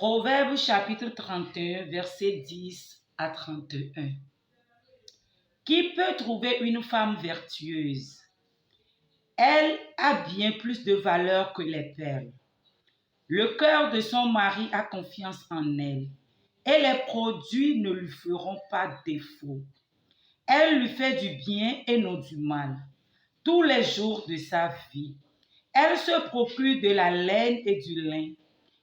Proverbe chapitre 31, versets 10 à 31. Qui peut trouver une femme vertueuse? Elle a bien plus de valeur que les perles. Le cœur de son mari a confiance en elle, et les produits ne lui feront pas défaut. Elle lui fait du bien et non du mal, tous les jours de sa vie. Elle se procure de la laine et du lin,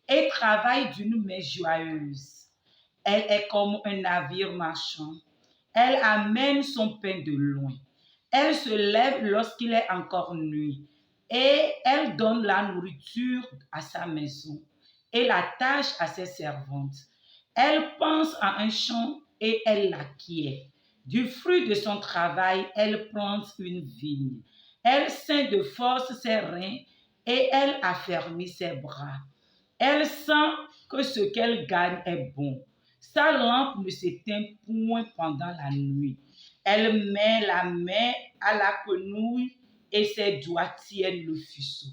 et travaille d'une main joyeuse. Elle est comme un navire marchand. Elle amène son pain de loin. Elle se lève lorsqu'il est encore nuit, et elle donne la nourriture à sa maison et la tâche à ses servantes. Elle pense à un champ et elle l'acquiert. Du fruit de son travail, elle plante une vigne. Elle ceint de force ses reins et elle affermit ses bras. Elle sent que ce qu'elle gagne est bon. Sa lampe ne s'éteint point pendant la nuit. Elle met la main à la quenouille et ses doigts tiennent le fuseau.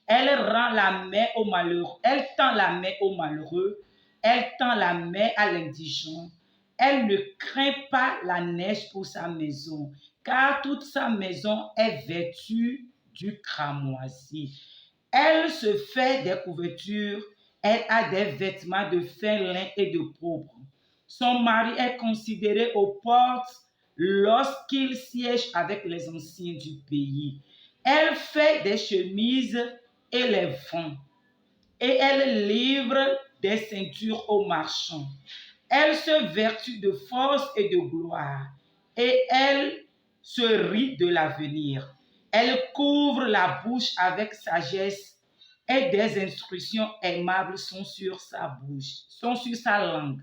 Elle rend la main au malheureux. Elle tend la main au malheureux. Elle tend la main à l'indigent. Elle ne craint pas la neige pour sa maison, car toute sa maison est vêtue du cramoisi. Elle se fait des couvertures. Elle a des vêtements de fin lin et de pourpre. Son mari est considéré aux portes lorsqu'il siège avec les anciens du pays. Elle fait des chemises et les vend, et elle livre des ceintures aux marchands. Elle se vertue de force et de gloire, et elle se rit de l'avenir. Elle couvre la bouche avec sagesse, et des instructions aimables sont sur sa bouche, sont sur sa langue.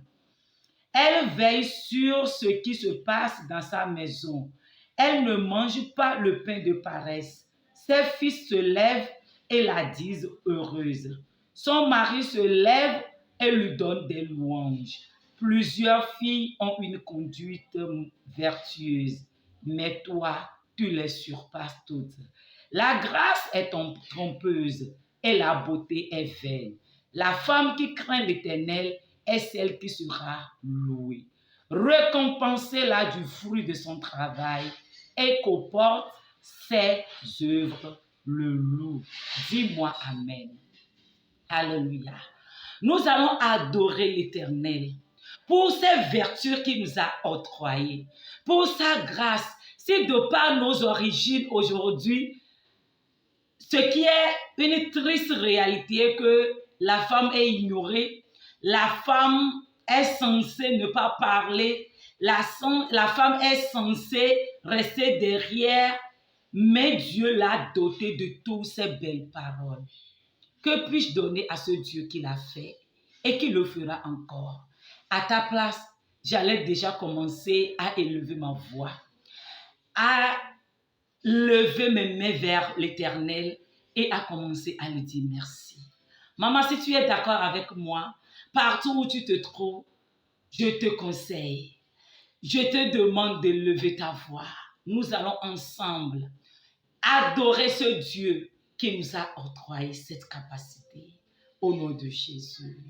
Elle veille sur ce qui se passe dans sa maison. Elle ne mange pas le pain de paresse. Ses fils se lèvent et la disent heureuse. Son mari se lève et lui donne des louanges. Plusieurs filles ont une conduite vertueuse, mais toi, tu les surpasses toutes. La grâce est trompeuse et la beauté est vaine. La femme qui craint l'Éternel est celle qui sera louée. Récompensez-la du fruit de son travail et qu'au porte ses œuvres le louent. Dis-moi Amen. Alléluia. Nous allons adorer l'Éternel pour ses vertus qu'il nous a octroyées, pour sa grâce. C'est de par nos origines aujourd'hui, ce qui est une triste réalité que la femme est ignorée. La femme est censée ne pas parler. La femme est censée rester derrière, mais Dieu l'a dotée de toutes ces belles paroles. Que puis-je donner à ce Dieu qui l'a fait et qui le fera encore? À ta place, j'allais déjà commencer à élever ma voix, à lever mes mains vers l'Éternel et à commencer à lui dire merci. Maman, si tu es d'accord avec moi, partout où tu te trouves, je te conseille, je te demande de lever ta voix. Nous allons ensemble adorer ce Dieu qui nous a octroyé cette capacité. Au nom de Jésus.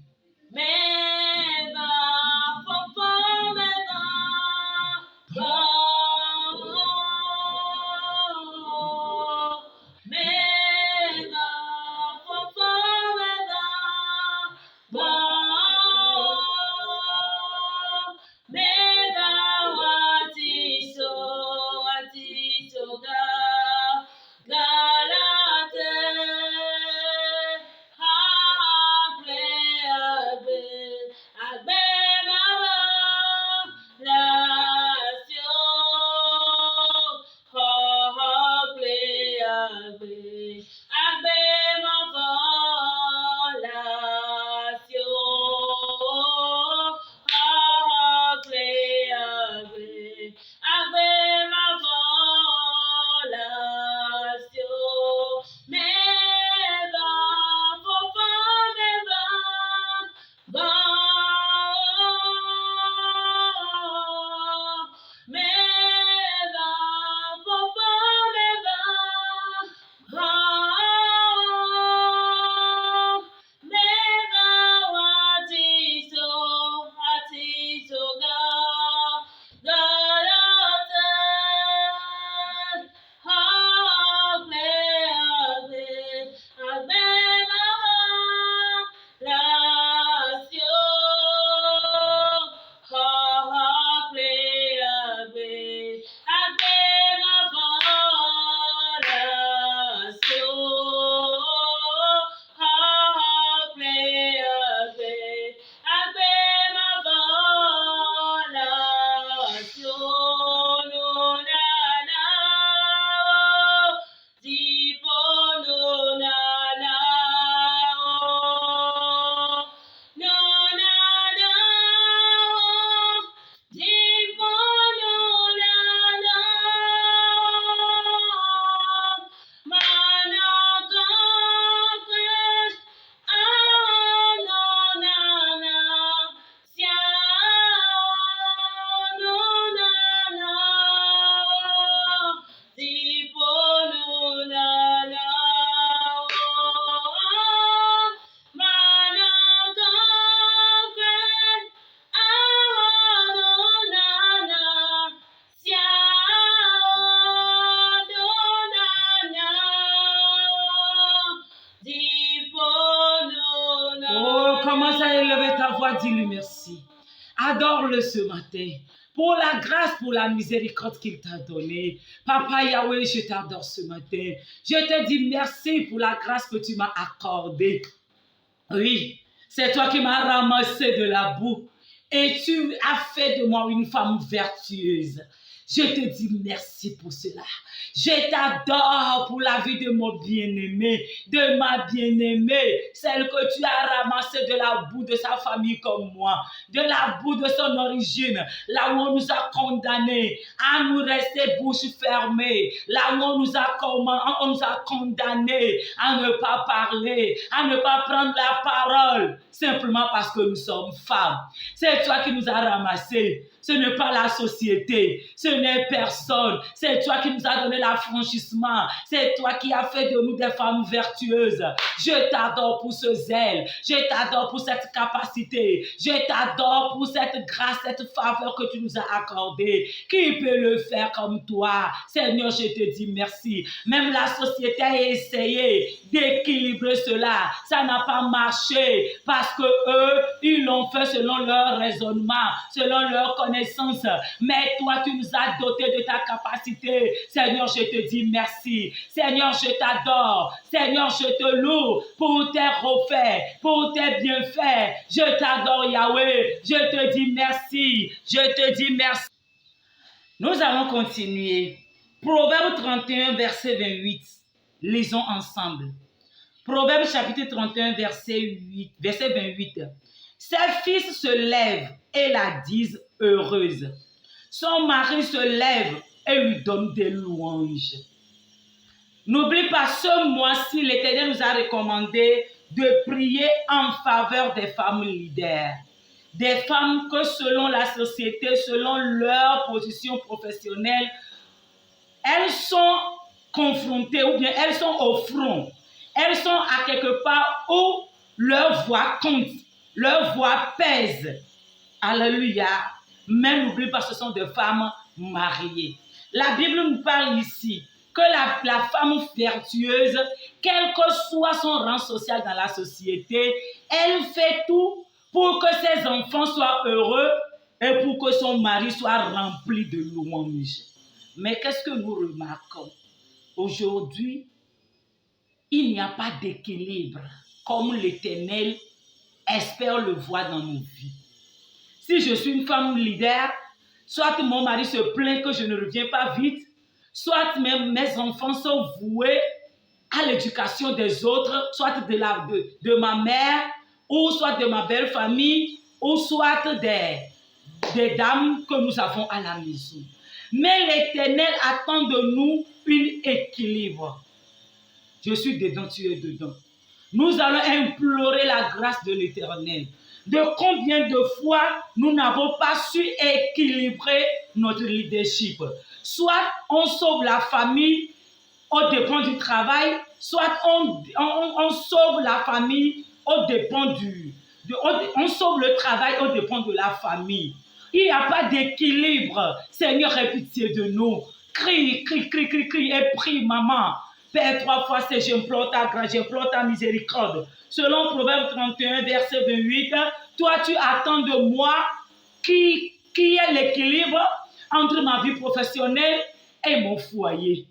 Commence à élever ta voix, dis-lui merci. Adore-le ce matin. Pour la grâce, pour la miséricorde qu'il t'a donnée. Papa Yahweh, je t'adore ce matin. Je te dis merci pour la grâce que tu m'as accordée. Oui, c'est toi qui m'as ramassé de la boue. Et tu as fait de moi une femme vertueuse. Je te dis merci pour cela. Je t'adore pour la vie de mon bien-aimé, de ma bien-aimée, celle que tu as ramassée de la boue de sa famille comme moi, de la boue de son origine, là où on nous a condamnés à nous rester bouche fermée, là où on nous a condamnés à ne pas parler, à ne pas prendre la parole, simplement parce que nous sommes femmes. C'est toi qui nous as ramassés. Ce n'est pas la société, ce n'est personne. C'est toi qui nous as donné l'affranchissement. C'est toi qui as fait de nous des femmes vertueuses. Je t'adore pour ce zèle. Je t'adore pour cette capacité. Je t'adore pour cette grâce, cette faveur que tu nous as accordée. Qui peut le faire comme toi? Seigneur, je te dis merci. Même la société a essayé d'équilibrer cela. Ça n'a pas marché parce que eux, ils l'ont fait selon leur raisonnement, selon leur connaissance. Mais toi, tu nous as dotés de ta capacité. Seigneur, je te dis merci. Seigneur, je t'adore. Seigneur, je te loue pour tes refaits, pour tes bienfaits. Je t'adore, Yahweh. Je te dis merci. Je te dis merci. Nous allons continuer. Proverbe 31, verset 28. Lisons ensemble. Proverbe chapitre 31, verset 28. Ses fils se lèvent et la disent heureuse. Son mari se lève et lui donne des louanges. N'oublie pas, ce mois-ci, l'Éternel nous a recommandé de prier en faveur des femmes leaders. Des femmes que selon la société, selon leur position professionnelle, elles sont confrontées ou bien elles sont au front. Elles sont à quelque part où leur voix compte, leur voix pèse. Alléluia. Mais n'oublie pas, ce sont des femmes mariées. La Bible nous parle ici que la femme vertueuse, quel que soit son rang social dans la société, elle fait tout pour que ses enfants soient heureux et pour que son mari soit rempli de louanges. Mais qu'est-ce que nous remarquons? Aujourd'hui, il n'y a pas d'équilibre comme l'Éternel espère le voir dans nos vies. Si je suis une femme leader, soit mon mari se plaint que je ne reviens pas vite, soit mes enfants sont voués à l'éducation des autres, soit de ma mère, ou soit de ma belle famille, ou soit des dames que nous avons à la maison. Mais l'Éternel attend de nous un équilibre. Je suis dedans, tu es dedans. Nous allons implorer la grâce de l'Éternel. De combien de fois nous n'avons pas su équilibrer notre leadership? Soit on sauve la famille au dépend du travail, soit on sauve la famille au dépend on sauve le travail au dépend de la famille. Il n'y a pas d'équilibre. Seigneur, aie pitié de nous. Crie, crie, crie, crie, crie et prie, maman. Père, 3 fois c'est j'implore ta grâce, j'implore ta miséricorde. Selon Proverbe 31, verset 28, toi tu attends de moi qui est l'équilibre entre ma vie professionnelle et mon foyer.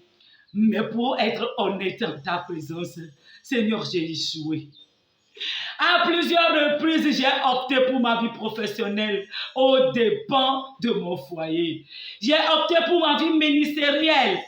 Mais pour être honnête en ta présence, Seigneur, j'ai échoué. À plusieurs reprises, j'ai opté pour ma vie professionnelle aux dépens de mon foyer. J'ai opté pour ma vie ministérielle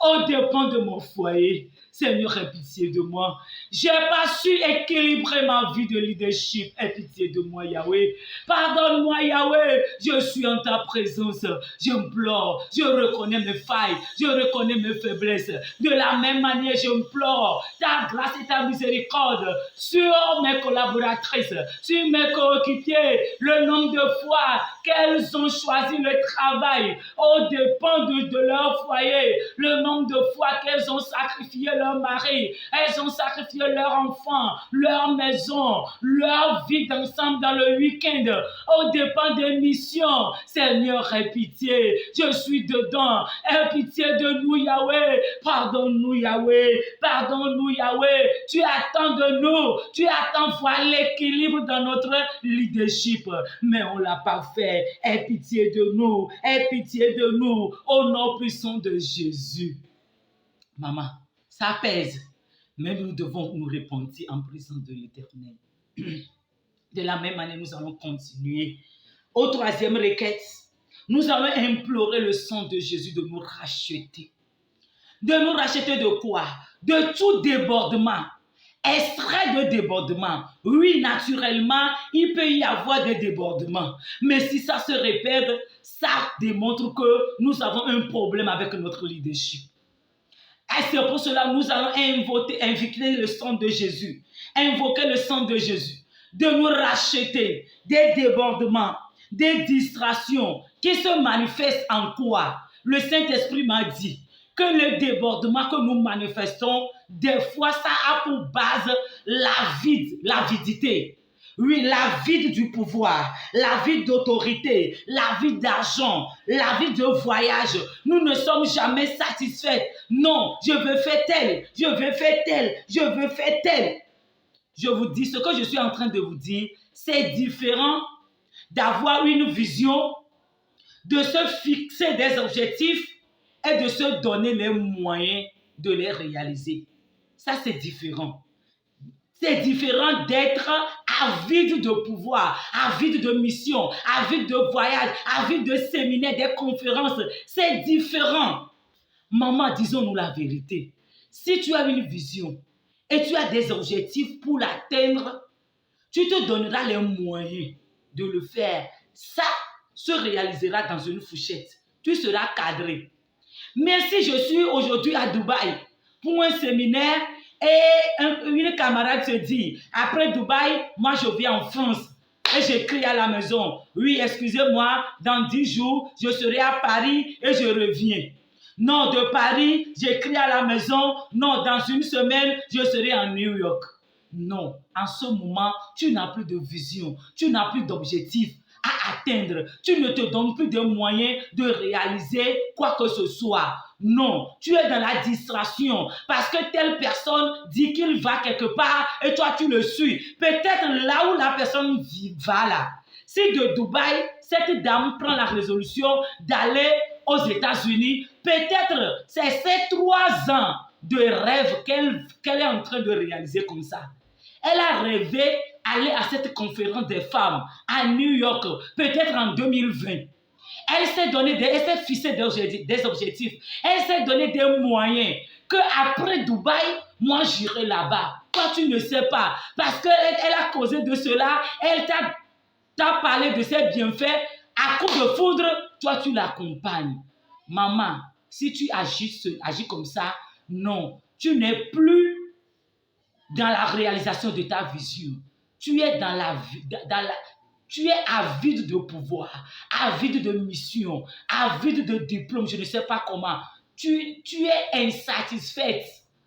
aux dépens de mon foyer. Seigneur, aie pitié de moi. Je n'ai pas su équilibrer ma vie de leadership. Aie pitié de moi, Yahweh. Pardonne-moi, Yahweh. Je suis en ta présence. J'implore. Je reconnais mes failles. Je reconnais mes faiblesses. De la même manière, j'implore ta grâce et ta miséricorde sur mes collaboratrices, sur mes coéquipiers, le nombre de fois qu'elles ont choisi le travail au dépens de leur foyer, le nombre de fois qu'elles ont sacrifié leur mari Elles ont sacrifié leurs enfants, leur maison, leur vie d'ensemble dans le week-end, aux dépens des missions. Seigneur, aie pitié. Je suis dedans. Aie pitié de nous, Yahweh. Pardonne-nous, Yahweh. Pardonne-nous, Yahweh. Tu attends de nous. Tu attends voir l'équilibre dans notre leadership. Mais on ne l'a pas fait. Aie pitié de nous. Aie pitié de nous. Au nom puissant de Jésus. Maman, ça pèse. Mais nous devons nous repentir en présence de l'Éternel. De la même manière, nous allons continuer. Au troisième requête, nous allons implorer le sang de Jésus de nous racheter. De nous racheter de quoi? De tout débordement. Extrait de débordement. Oui, naturellement, il peut y avoir des débordements. Mais si ça se répète, ça démontre que nous avons un problème avec notre leadership. Et c'est pour cela que nous allons invoquer le sang de Jésus. Invoquer le sang de Jésus. De nous racheter des débordements, des distractions qui se manifestent en quoi? Le Saint-Esprit m'a dit que le débordement que nous manifestons, des fois, ça a pour base l'avidité. Oui, la vide du pouvoir, la vide d'autorité, la vide d'argent, la vide de voyage. Nous ne sommes jamais satisfaits. Non, je veux faire tel, je veux faire tel, je veux faire tel. Je vous dis, ce que je suis en train de vous dire, c'est différent d'avoir une vision, de se fixer des objectifs et de se donner les moyens de les réaliser. Ça, c'est différent. C'est différent d'être avide de pouvoir, avide de mission, avide de voyage, avide de séminaires, des conférences. C'est différent. Maman, disons-nous la vérité. Si tu as une vision et tu as des objectifs pour l'atteindre, tu te donneras les moyens de le faire. Ça se réalisera dans une fourchette. Tu seras cadré. Mais si je suis aujourd'hui à Dubaï pour un séminaire et une camarade se dit, après Dubaï, moi je viens en France et j'écris à la maison, oui, excusez-moi, dans 10 jours, je serai à Paris et je reviens. Non, de Paris, j'écris à la maison, non, dans une semaine, je serai en New York. Non, en ce moment, tu n'as plus de vision, tu n'as plus d'objectif à atteindre. Tu ne te donnes plus de moyens de réaliser quoi que ce soit. Non, tu es dans la distraction parce que telle personne dit qu'il va quelque part et toi tu le suis. Peut-être là où la personne va là. Si de Dubaï, cette dame prend la résolution d'aller aux États-Unis, peut-être c'est ces 3 ans de rêve qu'elle est en train de réaliser comme ça. Elle a rêvé aller à cette conférence des femmes à New York, peut-être en 2020. Elle s'est fixé des objectifs. Elle s'est donné des moyens qu'après Dubaï, moi j'irai là-bas. Toi, tu ne sais pas. Parce qu'elle a causé de cela, elle t'a parlé de ses bienfaits. À coup de foudre, toi, tu l'accompagnes. Maman, si tu agis comme ça, non, tu n'es plus dans la réalisation de ta vision. Tu es tu es avide de pouvoir, avide de mission, avide de diplôme, je ne sais pas comment. Tu es insatisfaite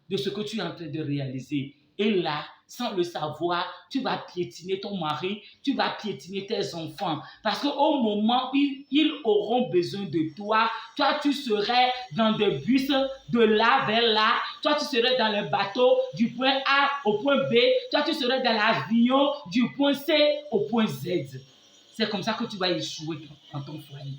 de ce que tu es en train de réaliser. Et là, sans le savoir, tu vas piétiner ton mari, tu vas piétiner tes enfants. Parce qu'au moment où ils auront besoin de toi, toi tu serais dans des bus de là vers là, toi tu serais dans le bateau du point A au point B, toi tu serais dans l'avion du point C au point Z. C'est comme ça que tu vas échouer dans ton foyer.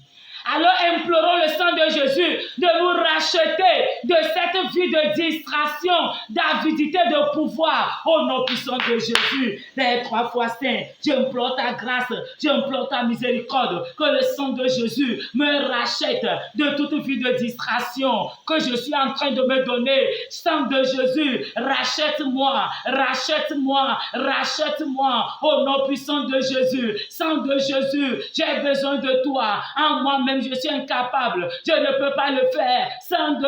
Alors implorons le sang de Jésus de nous racheter de cette vie de distraction, d'avidité de pouvoir. Au nom puissant de Jésus, Père 3 fois saint, j'implore ta grâce, j'implore ta miséricorde, que le sang de Jésus me rachète de toute vie de distraction que je suis en train de me donner. Sang de Jésus, rachète-moi, rachète-moi, rachète-moi. Au nom puissant de Jésus, sang de Jésus, j'ai besoin de toi. En moi-même, moi-même, je suis incapable. Je ne peux pas le faire. Sang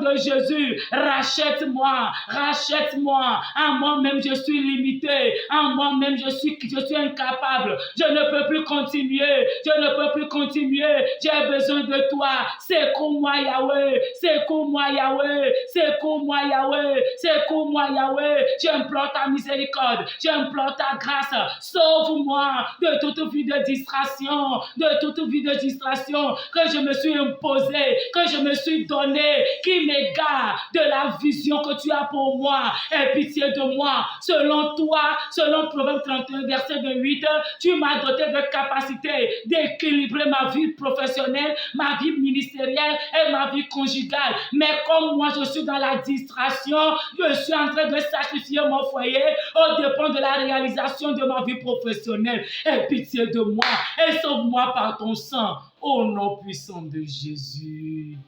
de Jésus, rachète-moi, rachète-moi. En moi-même, je suis limité. En moi-même, je suis incapable. Je ne peux plus continuer. Je ne peux plus continuer. J'ai besoin de toi. Secours-moi, Yahweh. Secours-moi, Yahweh. Secours-moi, Yahweh. Secours-moi, Yahweh. J'implore ta miséricorde. J'implore ta grâce. Sauve-moi de toute vie de distraction. De toute vie de distraction que je me suis imposée, que je me suis donnée, qui m'égare de la vision que tu as pour moi. Aie pitié de moi. Selon toi, selon Proverbe 31, verset 28, tu m'as doté de capacité d'équilibrer ma vie professionnelle, ma vie ministérielle et ma vie conjugale. Mais comme moi, je suis dans la distraction, je suis en train de sacrifier mon foyer au dépend de la réalisation de ma vie professionnelle. Aie pitié de moi et sauve-moi par ton sang. Au nom puissant de Jésus.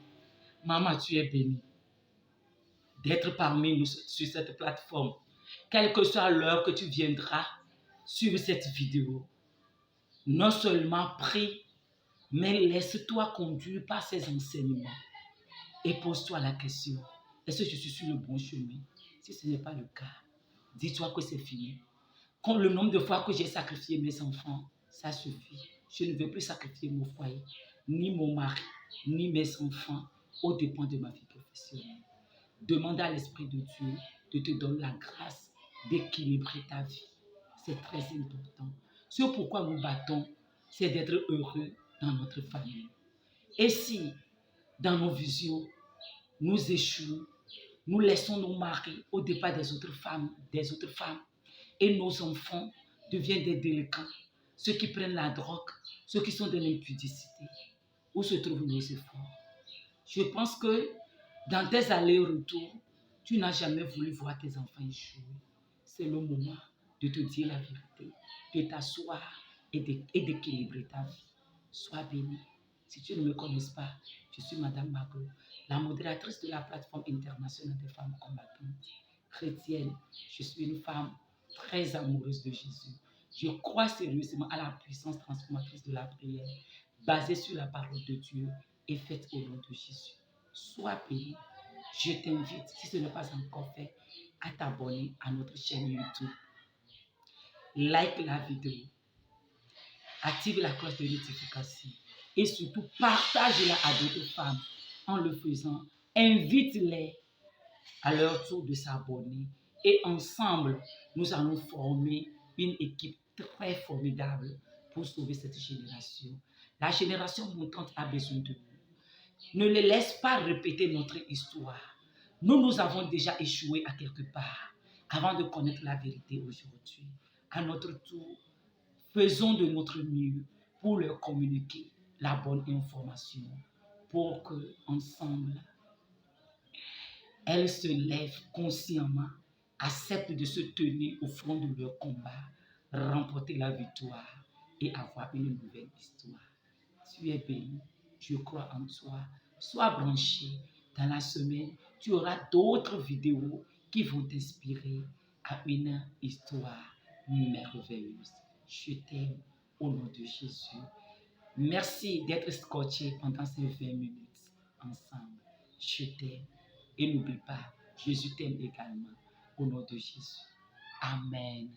Maman, tu es bénie d'être parmi nous sur cette plateforme. Quelle que soit l'heure que tu viendras suivre cette vidéo, non seulement prie, mais laisse-toi conduire par ces enseignements et pose-toi la question, est-ce que je suis sur le bon chemin? Si ce n'est pas le cas, dis-toi que c'est fini. Quand le nombre de fois que j'ai sacrifié mes enfants, ça suffit. Je ne veux plus sacrifier mon foyer, ni mon mari, ni mes enfants, au dépend de ma vie professionnelle. Demande à l'Esprit de Dieu de te donner la grâce d'équilibrer ta vie. C'est très important. Ce pourquoi nous battons, c'est d'être heureux dans notre famille. Et si, dans nos visions, nous échouons, nous laissons nos maris au départ des autres femmes, et nos enfants deviennent des délinquants, ceux qui prennent la drogue, ceux qui sont de l'impudicité. Où se trouvent nos efforts? Je pense que dans tes allers-retours, tu n'as jamais voulu voir tes enfants échouer. C'est le moment de te dire la vérité, de t'asseoir et d'équilibrer ta vie. Sois béni. Si tu ne me connais pas, je suis Madame Margot, la modératrice de la plateforme internationale des femmes combattantes chrétiennes. Je suis une femme très amoureuse de Jésus. Je crois sérieusement à la puissance transformatrice de la prière, basée sur la parole de Dieu et faite au nom de Jésus. Sois béni. Je t'invite, si ce n'est pas encore fait, à t'abonner à notre chaîne YouTube. Like la vidéo. Active la cloche de notification. Et surtout, partage-la à d'autres femmes. En le faisant, invite-les à leur tour de s'abonner. Et ensemble, nous allons former une équipe très formidable pour sauver cette génération. La génération montante a besoin de nous. Ne les laisse pas répéter notre histoire. Nous avons déjà échoué à quelque part avant de connaître la vérité aujourd'hui. À notre tour, faisons de notre mieux pour leur communiquer la bonne information pour que ensemble elles se lèvent consciemment, acceptent de se tenir au front de leur combat, remporter la victoire et avoir une nouvelle histoire. Tu es béni, je crois en toi. Sois branché. Dans la semaine, tu auras d'autres vidéos qui vont t'inspirer à une histoire merveilleuse. Je t'aime au nom de Jésus. Merci d'être scotché pendant ces 20 minutes ensemble. Je t'aime. Et n'oublie pas, Jésus t'aime également. Au nom de Jésus. Amen.